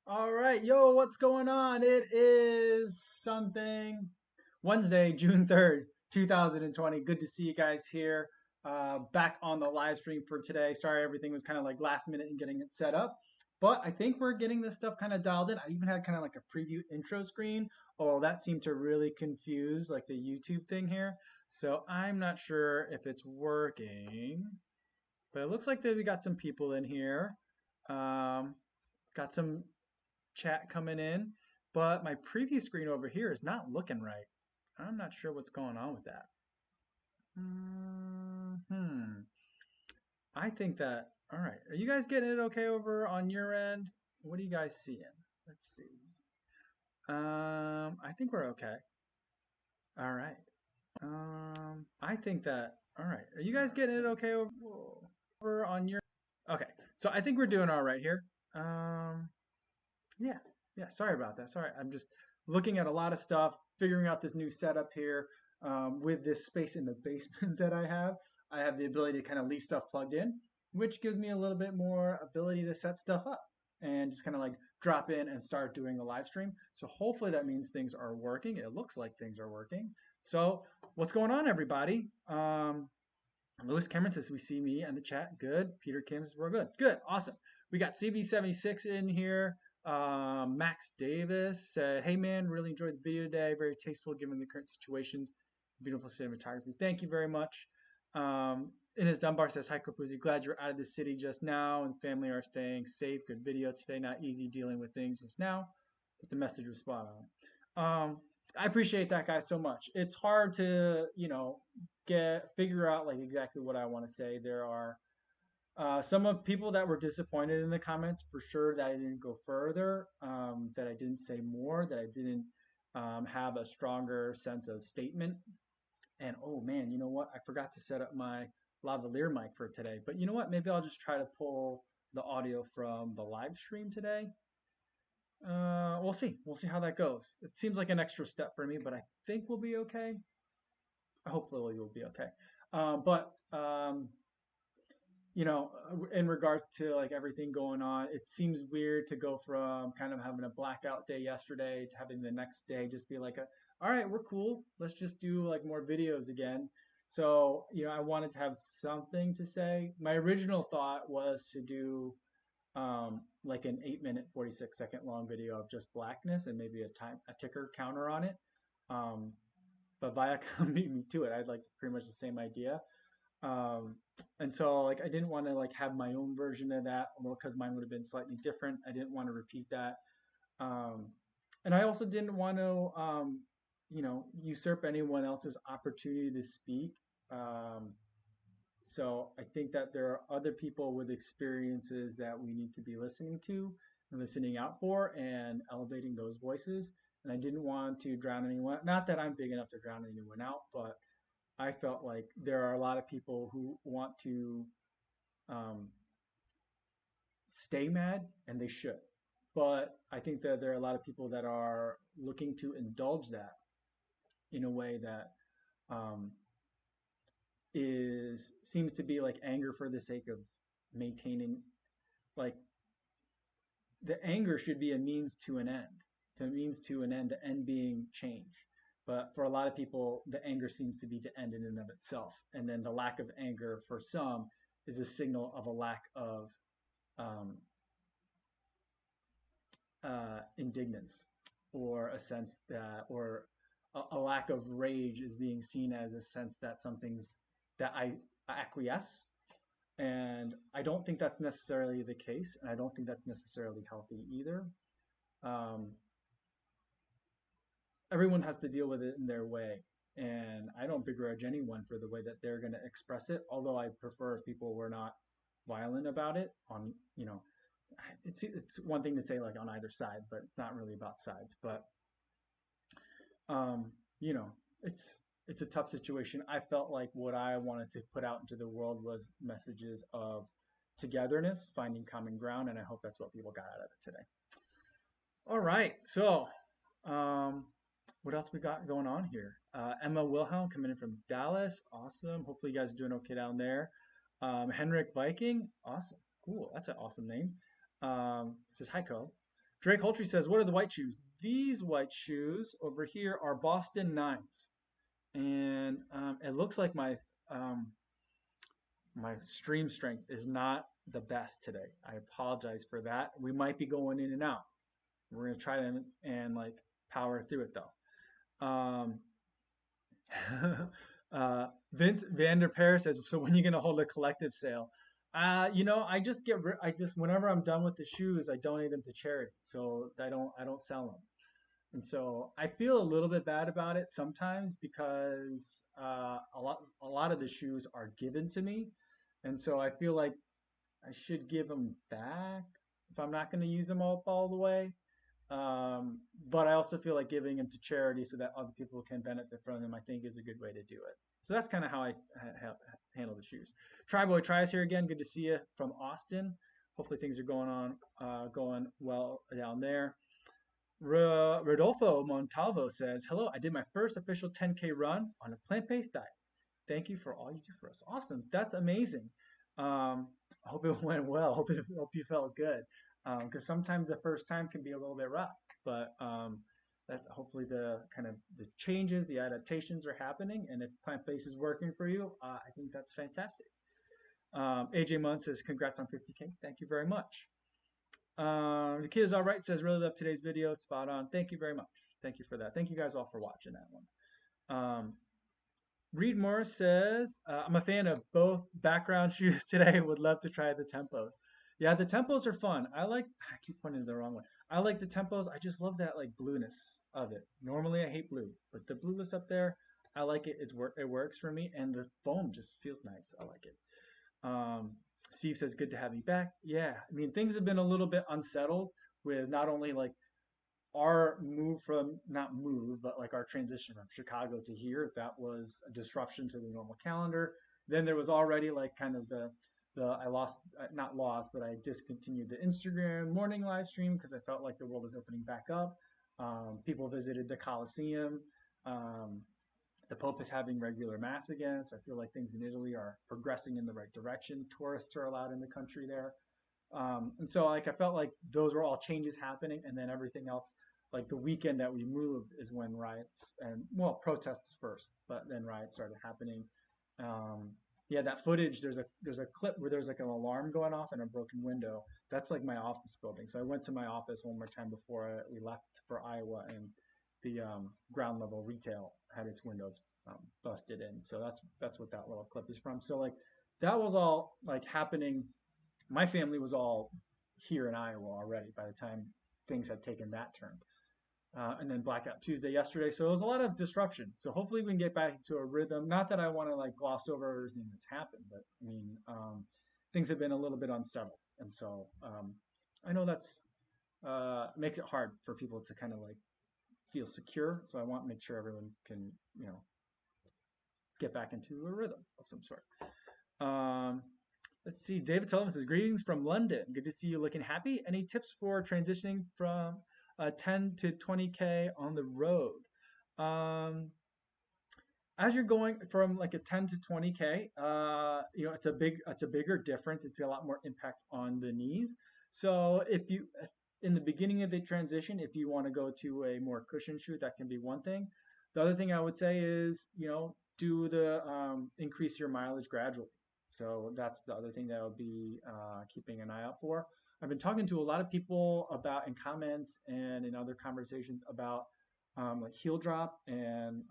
All right, yo, what's going on? It is something Wednesday, June 3rd, 2020. Good to see you guys here. Back on the live stream for today. Sorry, everything was kind of like last minute in getting it set up, but I think we're getting this stuff kind of dialed in. I even had kind of like a preview intro screen. Oh, that seemed to really confuse like the YouTube thing here. So I'm not sure if it's working, but it looks like that we got some people in here. Um, got some chat coming in, but my preview screen over here is not looking right. I'm not sure what's going on with that. Hmm. I think that, all right. Are you guys getting it okay over on your end? What are you guys seeing? Let's see. I think we're okay. All right. I think that, all right. Are you guys getting it okay over on your, okay. So I think we're doing all right here. Um, Yeah, yeah. Sorry about that. Sorry, I'm just looking at a lot of stuff, figuring out this new setup here with this space in the basement that I have. I have the ability to kind of leave stuff plugged in, which gives me a little bit more ability to set stuff up and just kind of like drop in and start doing the live stream. So hopefully that means things are working. It looks like things are working. So what's going on, everybody? Lewis Cameron says we see me in the chat. Good. Peter Kim says we're good. Good. Awesome. We got CB76 in here. Max Davis said, "Hey man, really enjoyed the video today. Very tasteful given the current situations. Beautiful cinematography. Thank you very much." Inez Dunbar says, "Hi Kofuzi, glad you're out of the city just now and family are staying safe. Good video today. Not easy dealing with things just now, but the message was spot on." I appreciate that, guys, so much. It's hard to, figure out like exactly what I want to say. There are some of people that were disappointed in the comments for sure that I didn't go further, that I didn't say more, that I didn't have a stronger sense of statement. And oh man, you know what? I forgot to set up my lavalier mic for today. But you know what? Maybe I'll just try to pull the audio from the live stream today. We'll see. We'll see how that goes. It seems like an extra step for me, but I think we'll be okay. Hopefully, we'll be okay. But in regards to like everything going on, it seems weird to go from kind of having a blackout day yesterday to having the next day just be like, all right, we're cool. Let's just do like more videos again. So, I wanted to have something to say. My original thought was to do like an 8 minute, 46-second long video of just blackness and maybe a ticker counter on it. Um, but Viacom beat me to it. I had like pretty much the same idea. Um, and so like I didn't want to like have my own version of that, well, because mine would have been slightly different. I didn't want to repeat that. Um, and I also didn't want to, usurp anyone else's opportunity to speak. Um, so I think that there are other people with experiences that we need to be listening to and listening out for and elevating those voices. And I didn't want to drown anyone. Not that I'm big enough to drown anyone out, but I felt like there are a lot of people who want to um, stay mad, and they should. But I think that there are a lot of people that are looking to indulge that in a way that um, is seems to be like anger for the sake of maintaining. Like the anger should be a means to an end, to a means to an end, the end being change. But for a lot of people, the anger seems to be the end in and of itself. And then the lack of anger for some is a signal of a lack of um, indignance, or a sense that, or a lack of rage is being seen as a sense that something's that I acquiesce. And I don't think that's necessarily the case. And I don't think that's necessarily healthy either. Um, Everyone has to deal with it in their way. And I don't begrudge anyone for the way that they're going to express it. Although I prefer if people were not violent about it it's one thing to say like on either side, but it's not really about sides. But um, you know, it's a tough situation. I felt like what I wanted to put out into the world was messages of togetherness, finding common ground, and I hope that's what people got out of it today. All right, so um, what else we got going on here? Emma Wilhelm coming in from Dallas, awesome. Hopefully you guys are doing okay down there. Henrik Viking, awesome, cool. That's an awesome name. Says hi, Co. Drake Holtree says, what are the white shoes? These white shoes over here are Boston 9s. And it looks like um, my stream strength is not the best today. I apologize for that. We might be going in and out. We're gonna try to and like power through it though. Vince Vanderpeer says, so when are you gonna hold a collective sale? I just whenever I'm done with the shoes, I donate them to charity. So I don't sell them. And so I feel a little bit bad about it sometimes because a lot of the shoes are given to me, and so I feel like I should give them back if I'm not going to use them all the way. But I also feel like giving them to charity so that other people can benefit from them, I think, is a good way to do it. So that's kind of how I handle the shoes. Tryboy tries here again. Good to see you from Austin. Hopefully things are going well down there. Rodolfo Montalvo says, hello, I did my first official 10K run on a plant-based diet. Thank you for all you do for us. Awesome. That's amazing. I hope it went well. Hope you felt good. Because sometimes the first time can be a little bit rough, but that hopefully the changes, the adaptations are happening, and if plant-based is working for you, I think that's fantastic. AJ Munn says, congrats on 50K. Thank you very much. The kid is all right says, really love today's video. It's spot on. Thank you very much. Thank you for that. Thank you guys all for watching that one. Reed Morris says, I'm a fan of both background shoes today. Would love to try the tempos. Yeah, the tempos are fun. I keep pointing to the wrong one. I like the tempos. I just love that like blueness of it. Normally I hate blue, but the blueness up there, I like it. It works for me, and the foam just feels nice. I like it. Steve says, good to have you back. Yeah, I mean, things have been a little bit unsettled with not only like our not move, but like our transition from Chicago to here. That was a disruption to the normal calendar. Then there was already like kind of I lost, not lost, but I discontinued the Instagram morning live stream because I felt like the world was opening back up. People visited the Coliseum. The Pope is having regular mass again, so I feel like things in Italy are progressing in the right direction. Tourists are allowed in the country there. And so like I felt like those were all changes happening, and then everything else, like the weekend that we moved is when riots and protests first, but then riots started happening. Yeah, that footage, there's a clip where there's like an alarm going off and a broken window. That's like my office building. So I went to my office one more time before we left for Iowa, and the ground level retail had its windows busted in. So that's what that little clip is from. So like that was all like happening. My family was all here in Iowa already by the time things had taken that turn. And then Blackout Tuesday yesterday. So it was a lot of disruption. So hopefully we can get back to a rhythm. Not that I want to like gloss over everything that's happened, but I mean, things have been a little bit unsettled. And so I know that's makes it hard for people to kind of like feel secure. So I want to make sure everyone can, get back into a rhythm of some sort. Let's see. David Sullivan says, greetings from London. Good to see you looking happy. Any tips for transitioning from 10 to 20K on the road? As you're going from like a 10 to 20K, it's a bigger difference. It's a lot more impact on the knees. So in the beginning of the transition, if you want to go to a more cushion shoe, that can be one thing. The other thing I would say is, do the increase your mileage gradually. So that's the other thing that I would be keeping an eye out for. I've been talking to a lot of people about in comments and in other conversations about like heel drop and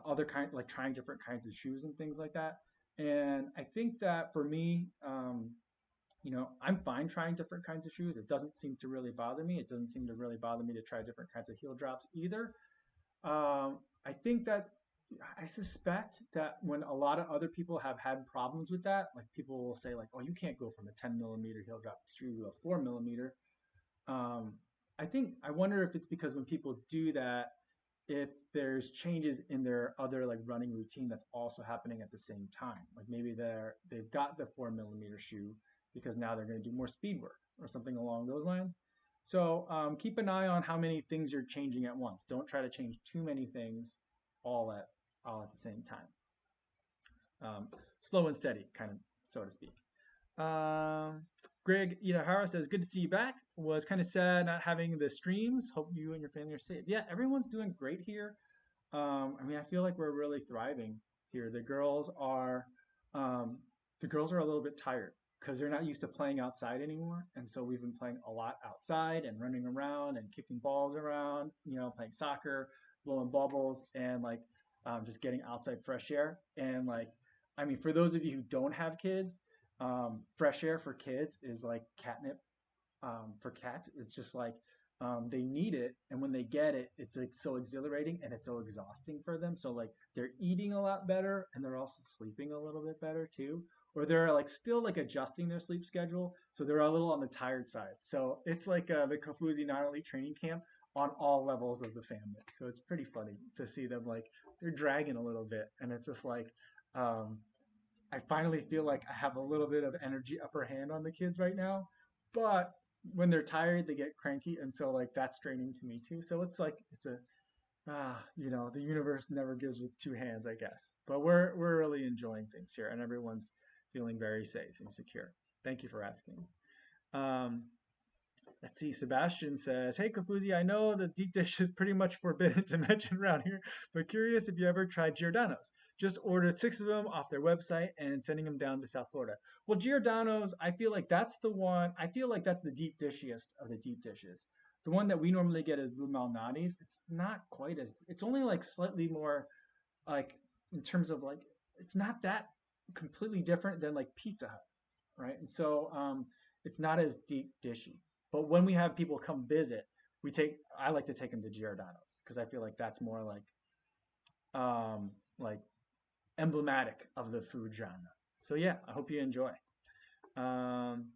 other like trying different kinds of shoes and things like that. And I think that for me, I'm fine trying different kinds of shoes. It doesn't seem to really bother me. It doesn't seem to really bother me to try different kinds of heel drops either. I think that I suspect that when a lot of other people have had problems with that, like people will say like, oh, you can't go from a 10 millimeter heel drop to a 4 millimeter. I wonder if it's because when people do that, if there's changes in their other like running routine that's also happening at the same time. Like maybe they've got the 4 millimeter shoe because now they're going to do more speed work or something along those lines. So keep an eye on how many things you're changing at once. Don't try to change too many things all at the same time. Slow and steady, kind of, so to speak. Greg Itahara says, good to see you back. Was kind of sad not having the streams. Hope you and your family are safe. Yeah, everyone's doing great here. I mean, I feel like we're really thriving here. Um, the girls are a little bit tired because they're not used to playing outside anymore, and so we've been playing a lot outside and running around and kicking balls around. Playing soccer, blowing bubbles, and like just getting outside fresh air. And like, I mean, for those of you who don't have kids, fresh air for kids is like catnip for cats. It's just like they need it, and when they get it, it's like so exhilarating and it's so exhausting for them. So like they're eating a lot better, and they're also sleeping a little bit better too, or they're like still like adjusting their sleep schedule, so they're a little on the tired side. So it's like the Kofuzi non-elite training camp on all levels of the family. So it's pretty funny to see them like they're dragging a little bit, and it's just like. Um, I finally feel like I have a little bit of energy upper hand on the kids right now, but when they're tired, they get cranky, and so like that's draining to me too. So it's like it's a the universe never gives with two hands, I guess. But we're really enjoying things here, and everyone's feeling very safe and secure. Thank you for asking. Um, Let's see. Sebastian says, "Hey Kofuzi, I know the deep dish is pretty much forbidden to mention around here, but curious if you ever tried Giordano's. Just ordered 6 of them off their website and sending them down to South Florida. Well, Giordano's, I feel like that's the one. I feel like that's the deep dishiest of the deep dishes. The one that we normally get is Blue Malnati's. It's not quite as. It's only like slightly more like in terms of like it's not that completely different than like Pizza Hut, right? And so it's not as deep dishy. But when we have people come visit, I like to take them to Giordano's because I feel like that's more like emblematic of the food genre. So yeah, I hope you enjoy. Um,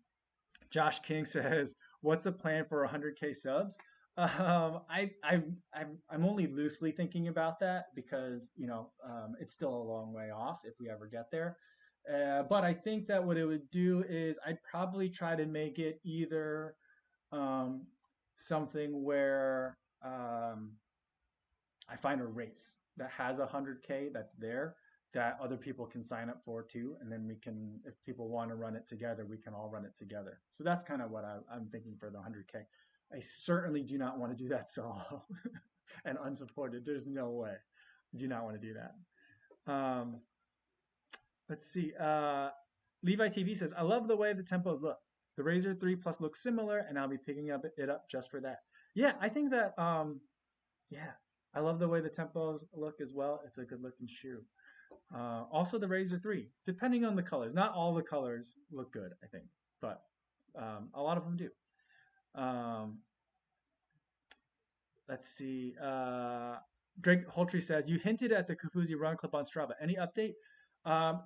Josh King says, "What's the plan for 100K subs?" I'm only loosely thinking about that because it's still a long way off if we ever get there. But I think that what it would do is I'd probably try to make it either um, something where I find a race that has 100K that's there that other people can sign up for too, and then we can, if people want to run it together, we can all run it together. So that's kind of what I'm thinking for the 100K. I certainly do not want to do that solo and unsupported. There's no way. Do not want to do that. Let's see. LeviTV says, I love the way the tempos look. The Razor 3 Plus looks similar, and I'll be picking it up just for that. Yeah, I think that, yeah, I love the way the tempos look as well. It's a good looking shoe. Also the Razor 3, depending on the colors. Not all the colors look good, I think, but a lot of them do. Let's see. Drake Holtree says, you hinted at the Kofuzi Run Club on Strava. Any update?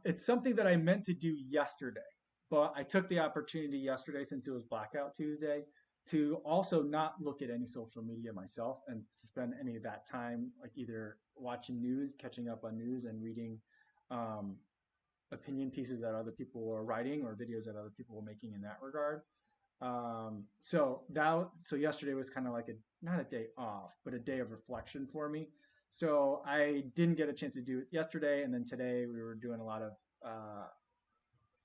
It's something that I meant to do yesterday, but I took the opportunity yesterday since it was Blackout Tuesday to also not look at any social media myself and spend any of that time like either watching news, catching up on news, and reading opinion pieces that other people were writing or videos that other people were making in that regard. So yesterday was kind of like not a day off, but a day of reflection for me. So I didn't get a chance to do it yesterday, and then today we were doing a lot of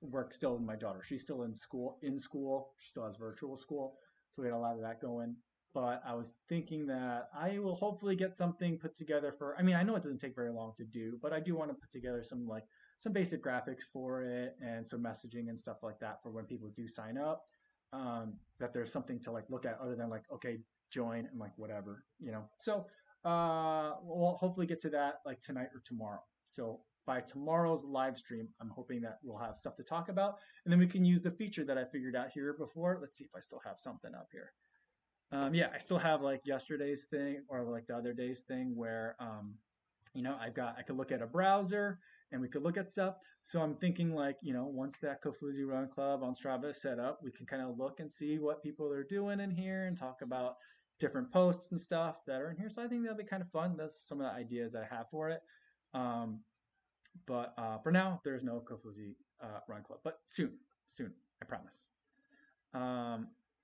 work still with my daughter. She's still in school. She still has virtual school, so we had a lot of that going. But I was thinking that I will hopefully get something put together for. I mean, I know it doesn't take very long to do, but I do want to put together some basic graphics for it and some messaging and stuff like that for when people do sign up. That there's something to like look at other than like okay, join and like whatever, So we'll hopefully get to that like tonight or tomorrow. So by tomorrow's live stream, I'm hoping that we'll have stuff to talk about, and then we can use the feature that I figured out here before. Let's see if I still have something up here. Yeah, I still have like yesterday's thing or like the other day's thing where I could look at a browser and we could look at stuff. So I'm thinking like, once that Kofuzi Run Club on Strava is set up, we can kind of look and see what people are doing in here and talk about different posts and stuff that are in here. So I think that'll be kind of fun. That's some of the ideas I have for it. But for now, there's no Kofuzi Run Club, but soon, I promise.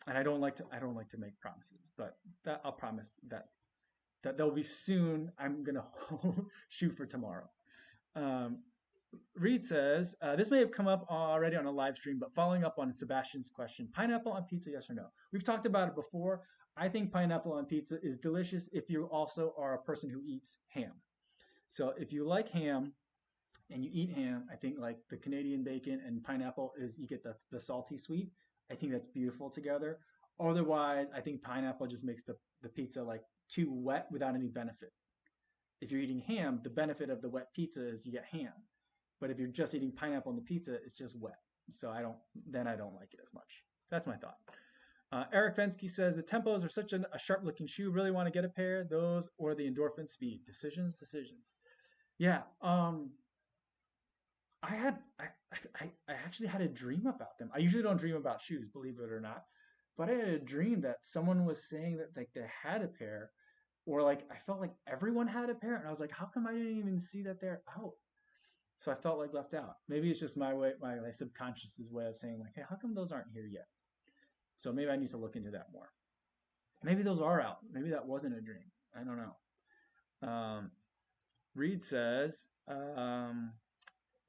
And I don't like to make promises, but that I'll promise that there'll be soon. I'm gonna shoot for tomorrow. Reed says, this may have come up already on a live stream, but following up on Sebastian's question, pineapple on pizza, yes or no? We've talked about it before. I think pineapple on pizza is delicious if you also are a person who eats ham. So if you like ham and you eat ham, I think like the Canadian bacon and pineapple is you get the salty sweet. I think that's beautiful together. Otherwise, I think pineapple just makes the pizza like too wet without any benefit. If you're eating ham, the benefit of the wet pizza is you get ham. But if you're just eating pineapple on the pizza, it's just wet. So I don't like it as much. That's my thought. Eric Fensky says the tempos are such a sharp looking shoe. Really want to get a pair. Those or the endorphin speed. Decisions. Yeah. I actually had a dream about them. I usually don't dream about shoes, believe it or not. But I had a dream that someone was saying that like they had a pair, or like I felt like everyone had a pair, and I was like, how come I didn't even see that they're out? So I felt like left out. Maybe it's just my way, my subconscious's way of saying like, hey, how come those aren't here yet? So maybe I need to look into that more. Maybe those are out. Maybe that wasn't a dream. I don't know. Reed says,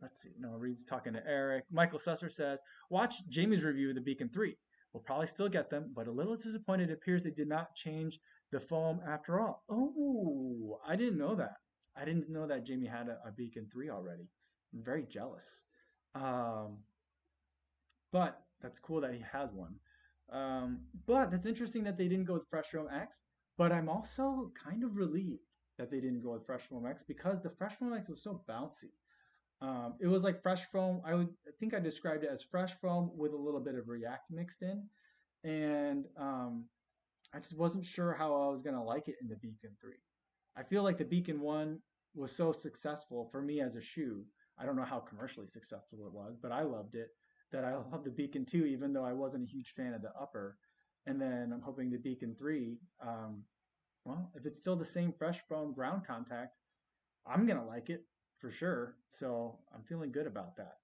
let's see. No, Reed's talking to Eric. Michael Susser says, watch Jamie's review of the Beacon 3. We'll probably still get them, but a little disappointed. It appears they did not change the foam after all. Oh, I didn't know that. I didn't know that Jamie had a Beacon 3 already. I'm very jealous. Um, but that's cool that he has one. But that's interesting that they didn't go with Fresh Foam X. But I'm also kind of relieved that they didn't go with Fresh Foam X because the Fresh Foam X was so bouncy. It was like fresh foam. I think I described it as fresh foam with a little bit of React mixed in, and I just wasn't sure how I was gonna like it in the Beacon 3. I feel like the Beacon 1 was so successful for me as a shoe. I don't know how commercially successful it was, but I loved it. That I love the Beacon 2, even though I wasn't a huge fan of the upper. And then I'm hoping the Beacon 3, well, if it's still the same fresh foam ground contact, I'm gonna like it for sure. So I'm feeling good about that.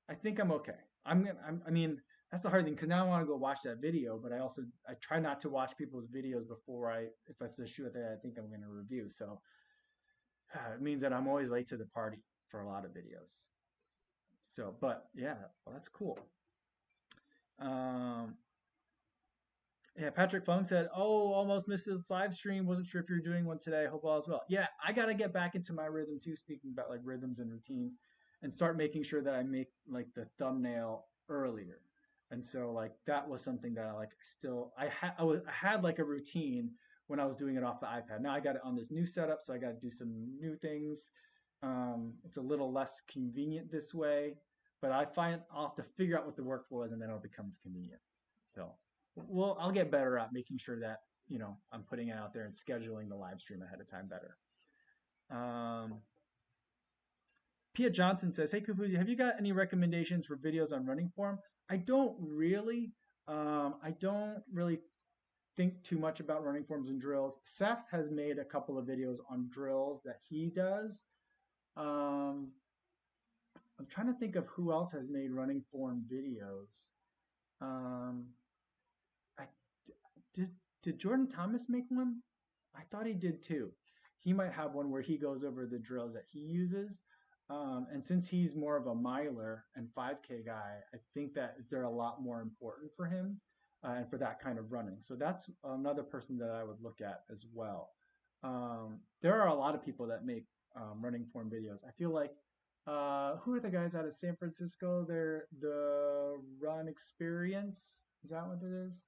I think I'm okay. I mean, that's the hard thing because now I want to go watch that video, but I try not to watch people's videos before if it's a shoe that I think I'm going to review. So it means that I'm always late to the party for a lot of videos. So, but yeah, well, that's cool. Um, yeah, Patrick Fung said, "Oh, almost missed this live stream. Wasn't sure if you're doing one today. Hope all is well." Yeah, I got to get back into my rhythm too. Speaking about like rhythms and routines, and start making sure that I make like the thumbnail earlier. And so like that was something that I like still I had like a routine when I was doing it off the iPad. Now I got it on this new setup, so I got to do some new things. It's a little less convenient this way, but I find I'll have to figure out what the workflow is, and then it'll become convenient. So well, I'll get better at making sure that I'm putting it out there and scheduling the live stream ahead of time better. Pia Johnson says, "Hey Kofuzi, have you got any recommendations for videos on running form?" I don't really. I don't really think too much about running forms and drills. Seth has made a couple of videos on drills that he does. Um, I'm trying to think of who else has made running form videos. Um, I did. Did Jordan Thomas make one? I thought he did too. He might have one where he goes over the drills that he uses. And since he's more of a miler and 5K guy, I think that they're a lot more important for him and for that kind of running. So that's another person that I would look at as well. There are a lot of people that make running form videos. I feel like who are the guys out of San Francisco? They're the Run Experience. Is that what it is?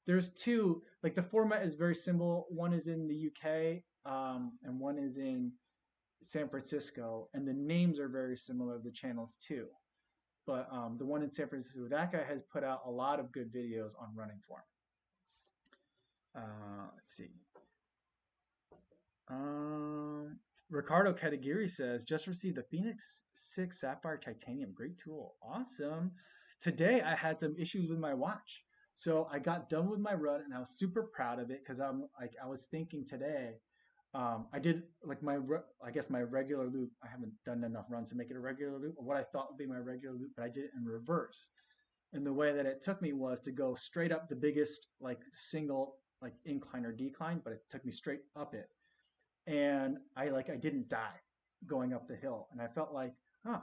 There's two. Like the format is very simple. One is in the UK, and one is in San Francisco, and the names are very similar of the channels too. But the one in San Francisco, that guy has put out a lot of good videos on running form. Let's see. Ricardo Katagiri says, just received the Phoenix 6 Sapphire Titanium. Great tool. Awesome. Today I had some issues with my watch. So I got done with my run and I was super proud of it because I was thinking today, I did like I guess my regular loop. I haven't done enough runs to make it a regular loop, or what I thought would be my regular loop, but I did it in reverse. And the way that it took me was to go straight up the biggest like single like incline or decline, but it took me straight up it. And I didn't die. going up the hill. And I felt like, oh,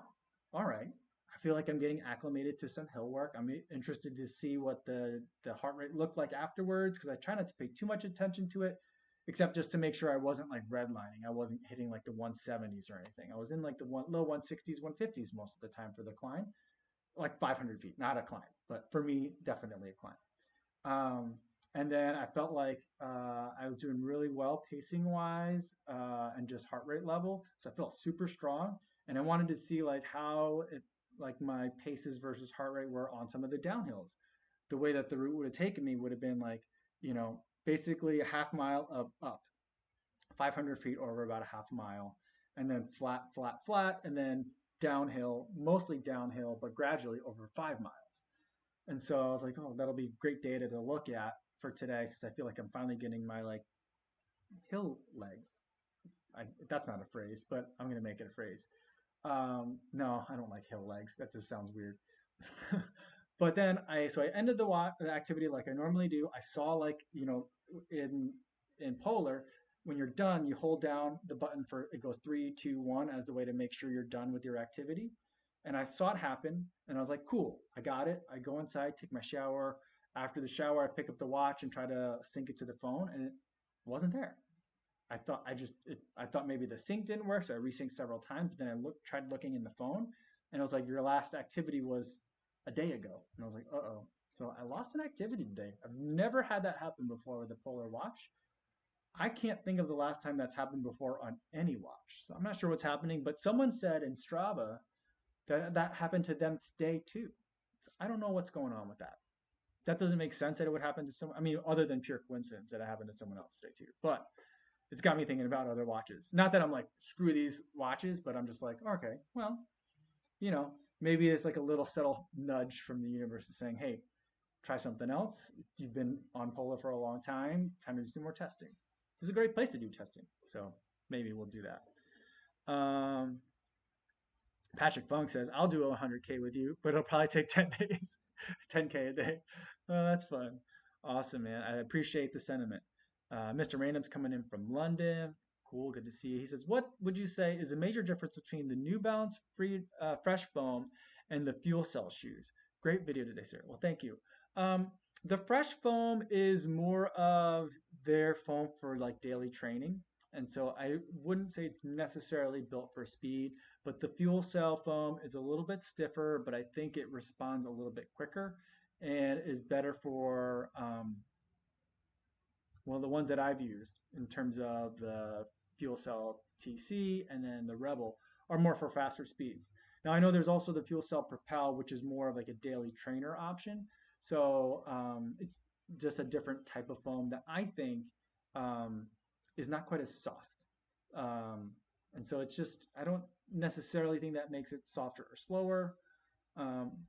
all right. I feel like I'm getting acclimated to some hill work. I'm interested to see what the heart rate looked like afterwards because I try not to pay too much attention to it, except just to make sure I wasn't like redlining. I wasn't hitting like the 170s or anything. I was in like the low 160s, 150s most of the time for the climb, like 500 feet, not a climb, but for me, definitely a climb. And then I felt like I was doing really well pacing wise and just heart rate level. So I felt super strong. And I wanted to see like how it, like my paces versus heart rate were on some of the downhills. The way that the route would have taken me would have been like, basically a half mile up, 500 feet over about a half mile, and then flat, flat, flat, and then downhill, mostly downhill, but gradually over 5 miles. And so I was like, oh, that'll be great data to look at for today, since I feel like I'm finally getting my like hill legs. That's not a phrase, but I'm gonna make it a phrase. No, I don't like hill legs. That just sounds weird. But then I ended the activity like I normally do. I saw like in Polar, when you're done, you hold down the button for it goes 3, 2, 1 as the way to make sure you're done with your activity. And I saw it happen, and I was like, cool, I got it. I go inside, take my shower. After the shower, I pick up the watch and try to sync it to the phone, and it wasn't there. I thought maybe the sync didn't work, so I resynced several times. But then I tried looking in the phone, and it was like your last activity was a day ago, and I was like, uh-oh. So I lost an activity today. I've never had that happen before with the Polar Watch. I can't think of the last time that's happened before on any watch. So I'm not sure what's happening, but someone said in Strava that happened to them today too. So I don't know what's going on with that. That doesn't make sense that it would happen to someone. I mean, other than pure coincidence that it happened to someone else today too. But it's got me thinking about other watches. Not that I'm like, screw these watches, but I'm just like, okay, well, maybe it's like a little subtle nudge from the universe saying, hey, try something else. You've been on Polar for a long time. Time to do some more testing. This is a great place to do testing. So maybe we'll do that. Patrick Funk says, I'll do 100K with you, but it'll probably take 10 days, 10K a day. Oh, that's fun. Awesome, man. I appreciate the sentiment. Mr. Random's coming in from London. Cool, good to see you. He says, what would you say is a major difference between the New Balance Fresh Foam and the Fuel Cell shoes? Great video today, sir. Well, thank you. The Fresh Foam is more of their foam for like daily training. And so I wouldn't say it's necessarily built for speed, but the Fuel Cell foam is a little bit stiffer, but I think it responds a little bit quicker and is better for, the ones that I've used in terms of the Fuel Cell TC and then the Rebel are more for faster speeds. Now I know there's also the Fuel Cell Propel, which is more of like a daily trainer option. So it's just a different type of foam that I think is not quite as soft. And so it's just, I don't necessarily think that makes it softer or slower.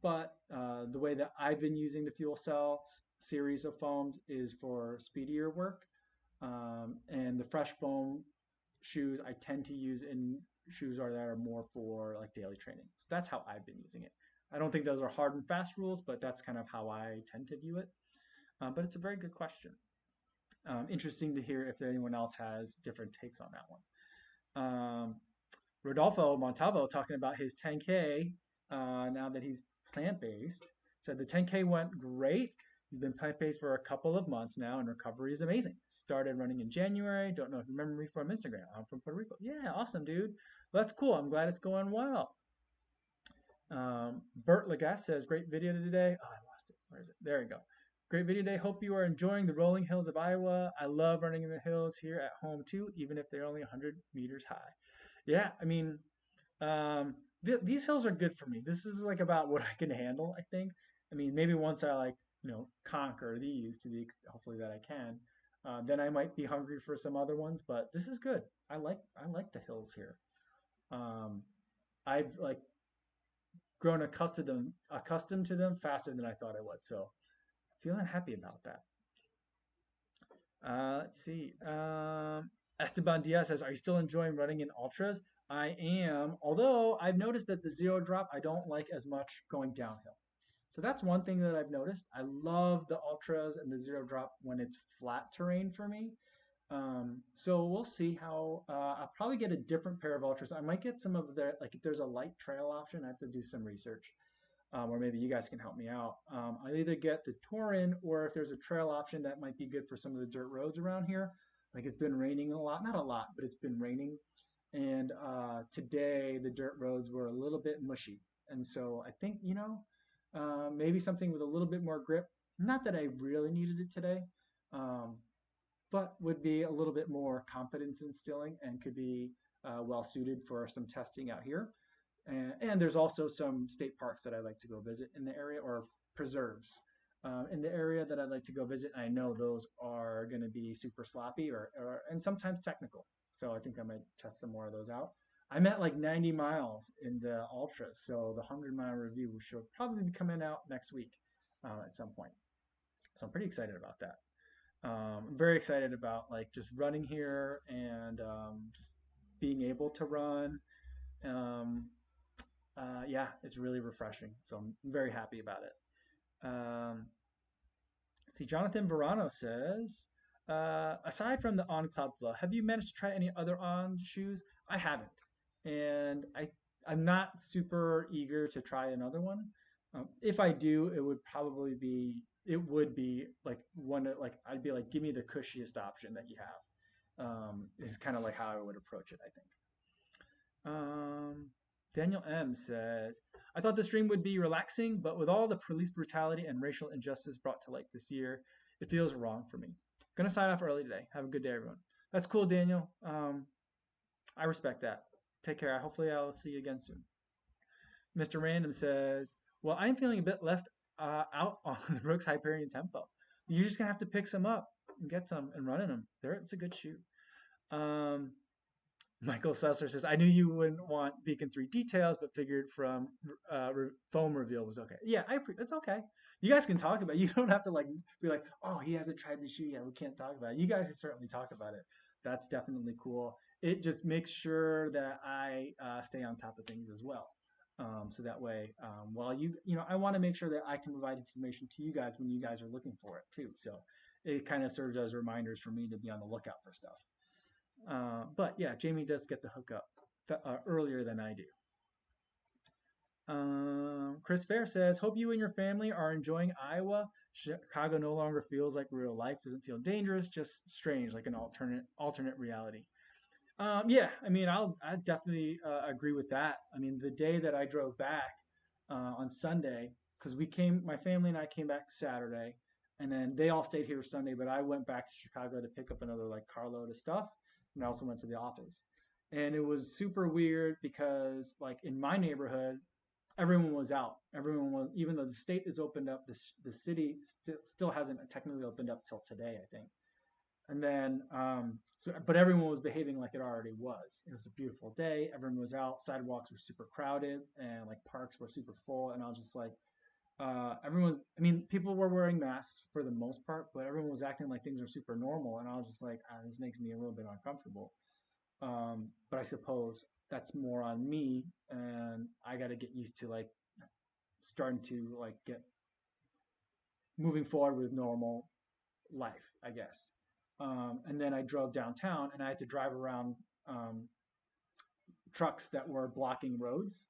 But the way that I've been using the Fuel Cell series of foams is for speedier work. And the Fresh Foam shoes I tend to use in shoes that are more for like daily training. So that's how I've been using it. I don't think those are hard and fast rules, but that's kind of how I tend to view it. But it's a very good question. Interesting to hear if anyone else has different takes on that one. Rodolfo Montalvo talking about his 10K now that he's plant-based. Said the 10K went great. He's been plant-based for a couple of months now, and recovery is amazing. Started running in January. Don't know if you remember me from Instagram. I'm from Puerto Rico. Yeah, awesome, dude. Well, that's cool. I'm glad it's going well. Bert Lagasse says, great video today. Oh, I lost it. Where is it? There we go. Great video today. Hope you are enjoying the rolling hills of Iowa. I love running in the hills here at home too, even if they're only 100 meters high. Yeah, I mean, these hills are good for me. This is like about what I can handle, I think. I mean, maybe once I like, conquer these hopefully that I can, then I might be hungry for some other ones, but this is good. I like the hills here. I've like grown accustomed to them faster than I thought I would. So feeling happy about that. Let's see. Esteban Diaz says, are you still enjoying running in ultras? I am, although I've noticed that the zero drop I don't like as much going downhill. So that's one thing that I've noticed. I love the ultras and the zero drop when it's flat terrain for me. So we'll see how. I'll probably get a different pair of ultras. I might get some of the like if there's a light trail option. I have to do some research, or maybe you guys can help me out. I'll either get the Tourin or if there's a trail option that might be good for some of the dirt roads around here. Like it's been raining a lot, not a lot, but it's been raining. And today the dirt roads were a little bit mushy. And so I think, maybe something with a little bit more grip. Not that I really needed it today, um, but would be a little bit more confidence instilling and could be well suited for some testing out here. And there's also some state parks that I like to go visit in the area or preserves in the area that I'd like to go visit. I know those are going to be super sloppy and sometimes technical. So I think I might test some more of those out. I'm at like 90 miles in the ultras, so the 100-mile review should probably be coming out next week at some point. So I'm pretty excited about that. I'm very excited about like just running here and just being able to run. Um, yeah, it's really refreshing. So I'm very happy about it. See, Jonathan Verano says, aside from the On Cloud Flow, have you managed to try any other On shoes? I haven't, and I'm not super eager to try another one. If I do, it would be like one that like I'd be like, give me the cushiest option that you have. Is kind of like how I would approach it, I think. Um, Daniel M says, I thought the stream would be relaxing, but with all the police brutality and racial injustice brought to light this year, it feels wrong for me. Gonna sign off early today. Have a good day, everyone. That's cool, Daniel. I respect that. Take care. Hopefully, I'll see you again soon. Mr. Random says, well, I'm feeling a bit left out on the Brooks Hyperion Tempo. You're just gonna have to pick some up and get some and run in them. It's a good shoe. Um, Michael Susser says, I knew you wouldn't want Beacon 3 details, but figured from foam reveal was okay. Yeah, it's okay. You guys can talk about it. You don't have to like be like, oh, he hasn't tried the shoe yet. We can't talk about it. You guys can certainly talk about it. That's definitely cool. It just makes sure that I stay on top of things as well. So that way, while I want to make sure that I can provide information to you guys when you guys are looking for it too. So it kind of serves as reminders for me to be on the lookout for stuff. But yeah, Jamie does get the hookup earlier than I do. Chris Fair says, hope you and your family are enjoying Iowa. Chicago no longer feels like real life. Doesn't feel dangerous, just strange, like an alternate reality. Yeah, I mean, I definitely agree with that. I mean, the day that I drove back on Sunday, because my family and I came back Saturday, and then they all stayed here Sunday, but I went back to Chicago to pick up another like carload of stuff, and I also went to the office. And it was super weird because like in my neighborhood, everyone was out. Everyone was, even though the state is opened up, the city still hasn't technically opened up till today, I think. And then, but everyone was behaving like it already was. It was a beautiful day. Everyone was out. Sidewalks were super crowded, and like parks were super full. And I was just like, I mean, people were wearing masks for the most part, but everyone was acting like things are super normal. And I was just like, this makes me a little bit uncomfortable. But I suppose that's more on me, and I got to get used to like starting to like get moving forward with normal life, I guess. And then I drove downtown and I had to drive around trucks that were blocking roads.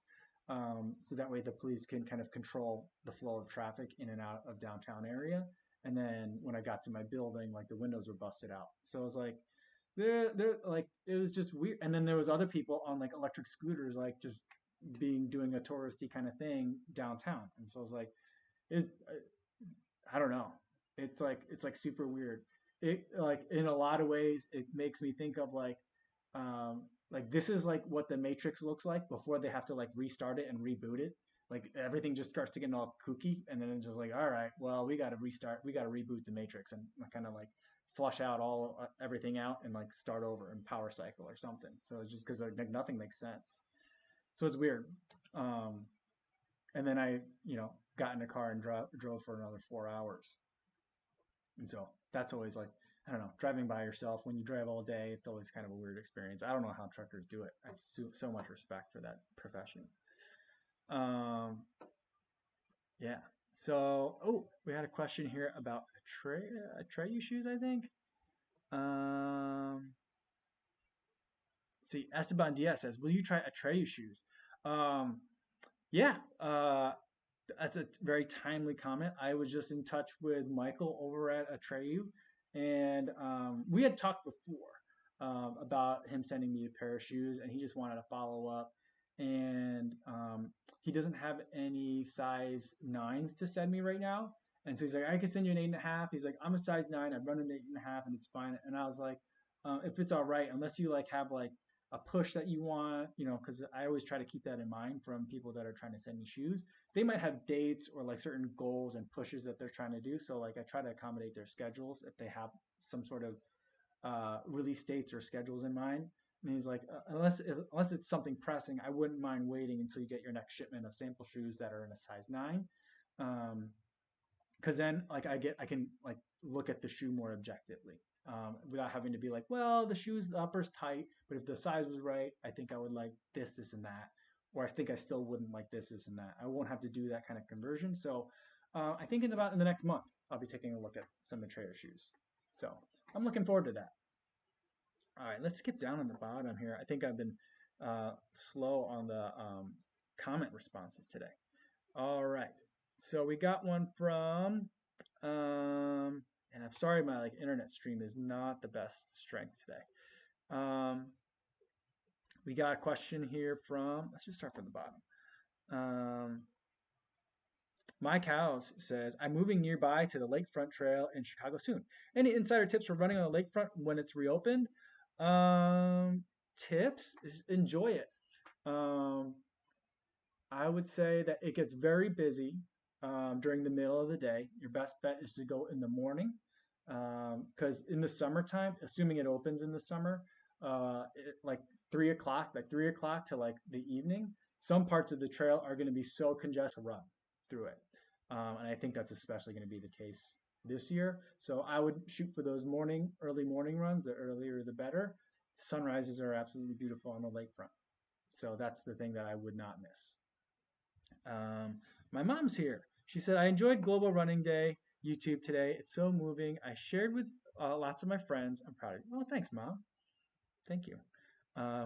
So that way the police can kind of control the flow of traffic in and out of downtown area. And then when I got to my building, like the windows were busted out. So I was like, they're like, it was just weird. And then there was other people on like electric scooters, like just doing a touristy kind of thing downtown. And so I was like, is I don't know. It's like super weird. It like in a lot of ways it makes me think of like this is like what the Matrix looks like before they have to like restart it and reboot it. Like everything just starts to get all kooky and then it's just like, all right, well, we got to restart, we got to reboot the Matrix and kind of like flush out everything out and like start over and power cycle or something. So it's just because like nothing makes sense. So it's weird. Um, and then I, got in a car and drove for another 4 hours. And so that's always like, I don't know, driving by yourself when you drive all day, it's always kind of a weird experience. I don't know how truckers do it. I have so much respect for that profession. Um, yeah. So, we had a question here about Trey shoes, I think. See, Esteban Diaz says, "Will you try Atreyu shoes?" Um, yeah, that's a very timely comment. I was just in touch with Michael over at Atreyu, and we had talked before about him sending me a pair of shoes, and he just wanted to follow up. And he doesn't have any size nines to send me right now, and so he's like, "I can send you an 8.5." He's like, "I'm a size 9. I've run an 8.5, and it's fine." And I was like, "If it's all right, unless you like have like a push that you want, you know, because I always try to keep that in mind from people that are trying to send me shoes. They might have dates or like certain goals and pushes that they're trying to do. So like I try to accommodate their schedules if they have some sort of release dates or schedules in mind." And he's like, unless it's something pressing, I wouldn't mind waiting until you get your next shipment of sample shoes that are in a size 9. Because then like I can like look at the shoe more objectively without having to be like, well, the shoe's the upper's tight, but if the size was right, I think I would like this, and that, or I think I still wouldn't like this, and that. I won't have to do that kind of conversion. So I think in the next month, I'll be taking a look at some of Trader shoes. So I'm looking forward to that. All right, let's skip down on the bottom here. I think I've been slow on the comment responses today. All right. So we got one from, and I'm sorry, my like internet stream is not the best strength today. We got a question here from, let's just start from the bottom. Mike House says, "I'm moving nearby to the lakefront trail in Chicago soon. Any insider tips for running on the lakefront when it's reopened?" Tips is enjoy it. I would say that it gets very busy during the middle of the day. Your best bet is to go in the morning because in the summertime, assuming it opens in the summer, like 3 o'clock, to like the evening, some parts of the trail are going to be so congested to run through it. And I think that's especially going to be the case this year. So I would shoot for those early morning runs. The earlier, the better. Sunrises are absolutely beautiful on the lakefront. So that's the thing that I would not miss. My mom's here. She said, "I enjoyed Global Running Day YouTube today. It's so moving. I shared with lots of my friends. I'm proud of you." Well, thanks, Mom. Thank you.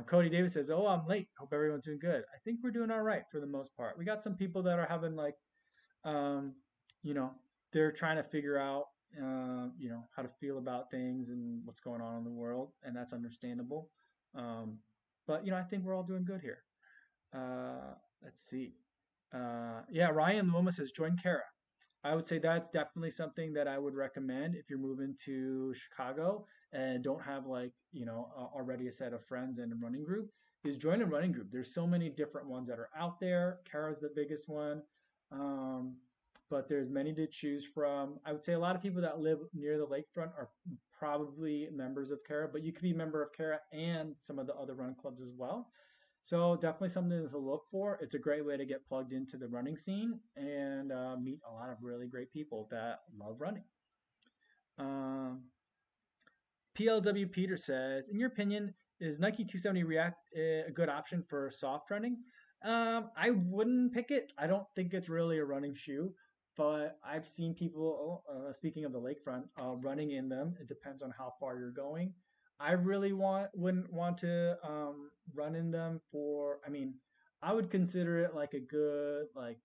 Cody Davis says, "Oh, I'm late. Hope everyone's doing good." I think we're doing all right for the most part. We got some people that are having like, um, you know, they're trying to figure out, how to feel about things and what's going on in the world, and that's understandable. But I think we're all doing good here. Let's see. Yeah, Ryan Loma says join Kara. I would say that's definitely something that I would recommend if you're moving to Chicago and don't have like, already a set of friends and a running group, is join a running group. There's so many different ones that are out there. Kara's the biggest one. But there's many to choose from. I would say a lot of people that live near the lakefront are probably members of Kara, but you could be a member of Kara and some of the other run clubs as well. So definitely something to look for. It's a great way to get plugged into the running scene and meet a lot of really great people that love running. PLW Peter says, "In your opinion, is Nike 270 React a good option for soft running?" I wouldn't pick it. I don't think it's really a running shoe, but I've seen people, speaking of the lakefront, running in them. It depends on how far you're going. I really wouldn't want to run in them for. I mean, I would consider it like a good like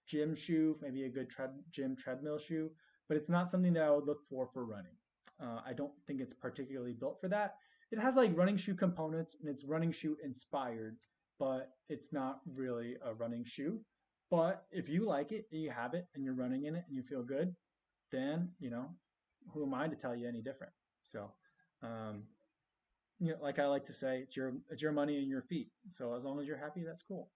gym shoe, maybe a good gym treadmill shoe, but it's not something that I would look for running. I don't think it's particularly built for that. It has like running shoe components and it's running shoe inspired, but it's not really a running shoe. But if you like it, and you have it, and you're running in it, and you feel good, then who am I to tell you any different? So, um, like I like to say, it's your money and your feet. So as long as you're happy, that's cool.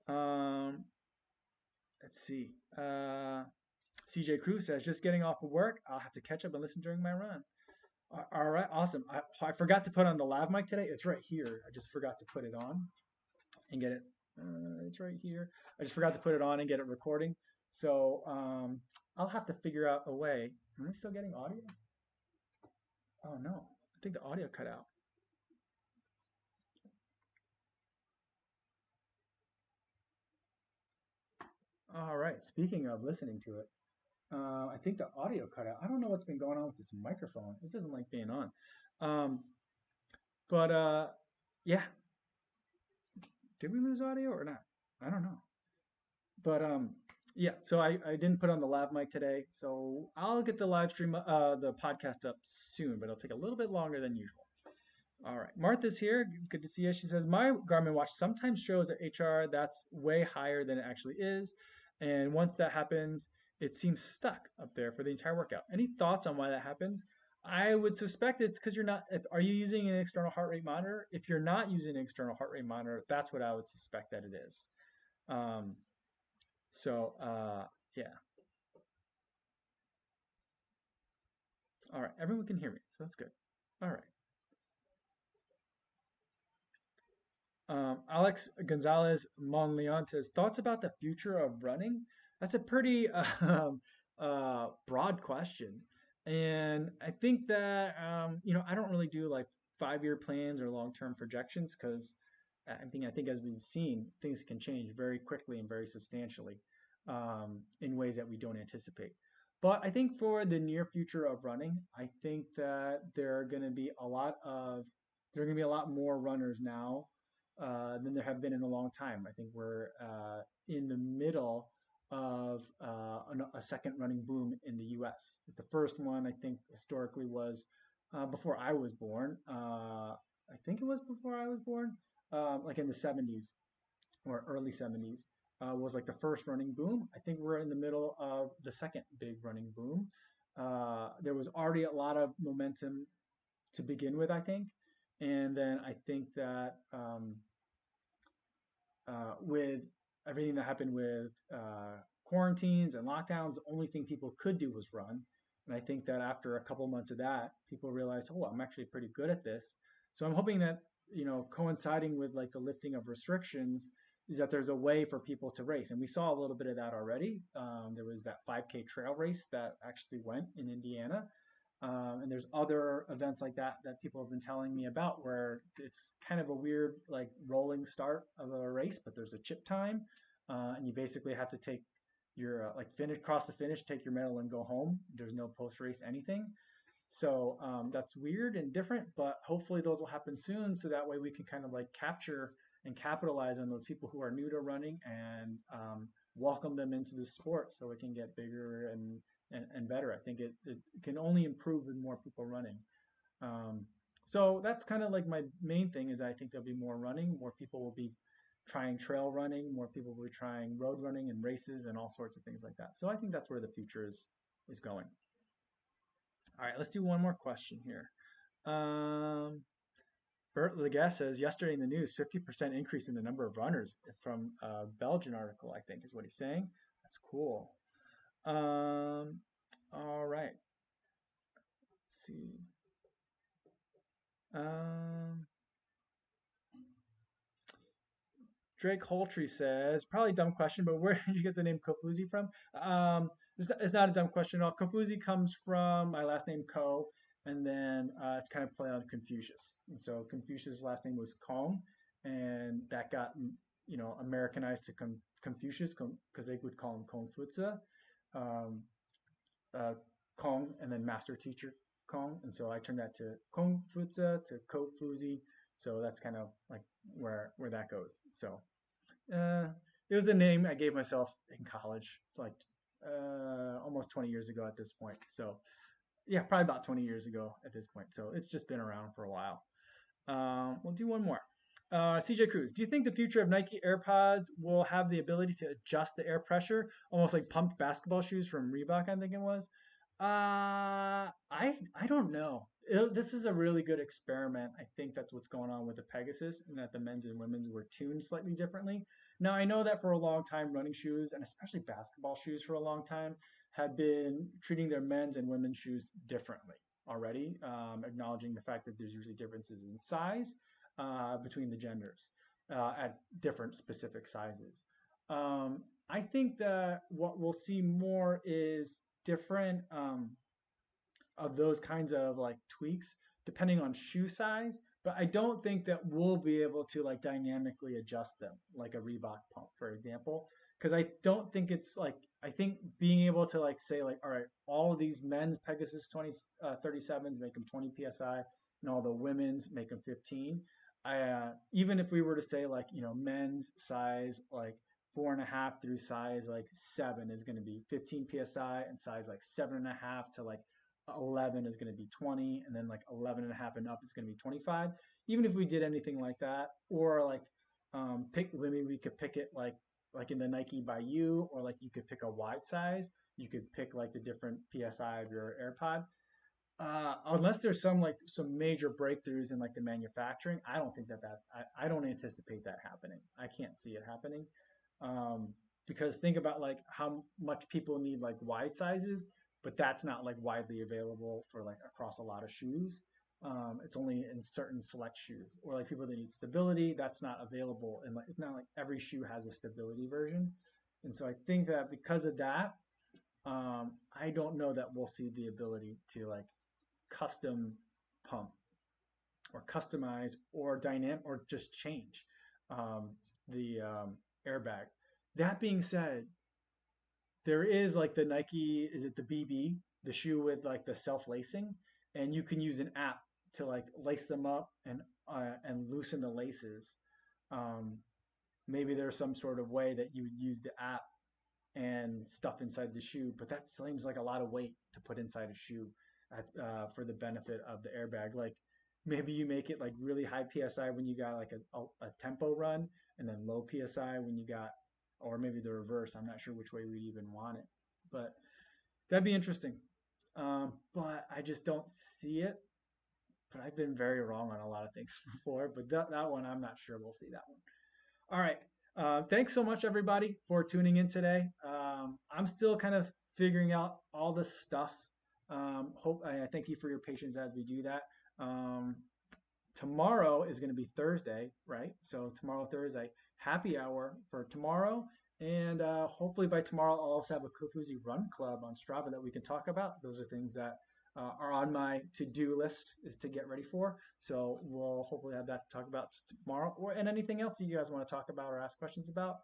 Let's see. CJ Cruz says, "Just getting off of work. I'll have to catch up and listen during my run." All right, awesome. I forgot to put on the lav mic today. It's right here. I just forgot to put it on and get it. It's right here. I just forgot to put it on and get it recording. So I'll have to figure out a way. Am I still getting audio? Oh no, I think the audio cut out. All right. Speaking of listening to it, I think the audio cut out. I don't know what's been going on with this microphone. It doesn't like being on. Um, but yeah, did we lose audio or not? I don't know. But yeah, so I didn't put on the lav mic today, so I'll get the live stream the podcast up soon, but it'll take a little bit longer than usual. All right, Martha's here. Good to see you. She says my Garmin watch sometimes shows at HR that's way higher than it actually is, and once that happens, it seems stuck up there for the entire workout. Any thoughts on why that happens? I would suspect it's because you're not. Are you using an external heart rate monitor? If you're not using an external heart rate monitor, that's what I would suspect that it is. Um, so yeah. All right, everyone can hear me, so that's good. All right. Alex Gonzalez Monleon says thoughts about the future of running. That's a pretty broad question, and I think that I don't really do like 5-year plans or long-term projections because I think as we've seen, things can change very quickly and very substantially in ways that we don't anticipate. But I think for the near future of running, I think that there are going to be a lot more runners now than there have been in a long time. I think we're in the middle of a second running boom in the U.S. The first one, I think, historically was before I was born. I think it was before I was born, like in the 70s or early 70s. Was like the first running boom. I think we're in the middle of the second big running boom. There was already a lot of momentum to begin with, I think. And then I think that with everything that happened with quarantines and lockdowns, the only thing people could do was run. And I think that after a couple months of that, people realized, oh, I'm actually pretty good at this. So I'm hoping that, coinciding with like the lifting of restrictions, is that there's a way for people to race. And we saw a little bit of that already. There was that 5K trail race that actually went in Indiana. And there's other events like that that people have been telling me about where it's kind of a weird like rolling start of a race, but there's a chip time, and you basically have to take your cross the finish, take your medal, and go home. There's no post race anything. So that's weird and different, but hopefully those will happen soon, so that way we can kind of like capture and capitalize on those people who are new to running and welcome them into the sport, so it can get bigger and better. I think it can only improve with more people running. So that's kind of like my main thing is I think there'll be more running, more people will be trying trail running, more people will be trying road running and races and all sorts of things like that. So I think that's where the future is going. All right, let's do one more question here. Bert Legas says yesterday in the news, 50% increase in the number of runners from a Belgian article, I think is what he's saying. That's cool. All right. Let's see. Drake Holtree says, probably a dumb question, but where did you get the name Kofuzi from? It's not a dumb question at all. Kofuzi comes from my last name Ko, and then it's kind of play on Confucius. And so Confucius' last name was Kong, and that got Americanized to Confucius because they would call him Kongfuzi, Kong, and then master teacher Kong. And so I turned that to Kongfuzi to Kofuzi. So that's kind of like where that goes. So it was a name I gave myself in college, like almost 20 years ago at this point. So yeah, probably about 20 years ago at this point. So it's just been around for a while. We'll do one more. CJ Cruz, do you think the future of Nike AirPods will have the ability to adjust the air pressure, almost like pumped basketball shoes from Reebok, I think it was? I don't know. This is a really good experiment. I think that's what's going on with the Pegasus, and that the men's and women's were tuned slightly differently. Now, I know that for a long time, running shoes, and especially basketball shoes for a long time, have been treating their men's and women's shoes differently already, acknowledging the fact that there's usually differences in size between the genders at different specific sizes. I think that what we'll see more is different of those kinds of like tweaks depending on shoe size, but I don't think that we'll be able to like dynamically adjust them like a Reebok pump, for example, because I don't think it's like, I think being able to like say like, all right, all of these men's Pegasus 37s make them 20 psi, and all the women's make them 15. Even if we were to say like, men's size like 4.5 through size like 7 is going to be 15 psi, and size like 7.5 to like 11 is going to be 20, and then like 11.5 and up is going to be 25. Even if we did anything like that, or like maybe we could pick it like in the Nike by You, or like you could pick a wide size. You could pick like the different psi of your AirPod. Unless there's some major breakthroughs in like the manufacturing, I don't think I don't anticipate that happening. I can't see it happening. Um, because think about like how much people need like wide sizes, but that's not like widely available for like across a lot of shoes. It's only in certain select shoes, or like people that need stability, that's not available. And like, it's not like every shoe has a stability version. And so I think that because of that, I don't know that we'll see the ability to like custom pump or customize or dynamic or just change the airbag. That being said, there is like the Nike, is it the BB, the shoe with like the self lacing, and you can use an app to like lace them up and loosen the laces. Um, Maybe there's some sort of way that you would use the app and stuff inside the shoe, but that seems like a lot of weight to put inside a shoe for the benefit of the airbag. Like maybe you make it like really high psi when you got like a tempo run, and then low psi when you got, or maybe the reverse. I'm not sure which way we'd even want it, but that'd be interesting. But I just don't see it. But I've been very wrong on a lot of things before. But that one, I'm not sure we'll see that one. All right. Thanks so much, everybody, for tuning in today. I'm still kind of figuring out all this stuff. I thank you for your patience as we do that. Tomorrow is going to be Thursday, right? So tomorrow, Thursday, happy hour for tomorrow. And hopefully by tomorrow, I'll also have a Kofuzi Run Club on Strava that we can talk about. Those are things that are on my to-do list is to get ready for. So we'll hopefully have that to talk about tomorrow, and anything else you guys want to talk about or ask questions about.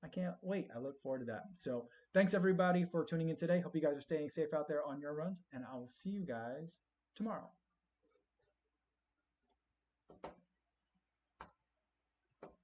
I can't wait. I look forward to that. So thanks everybody for tuning in today. Hope you guys are staying safe out there on your runs, and I will see you guys tomorrow.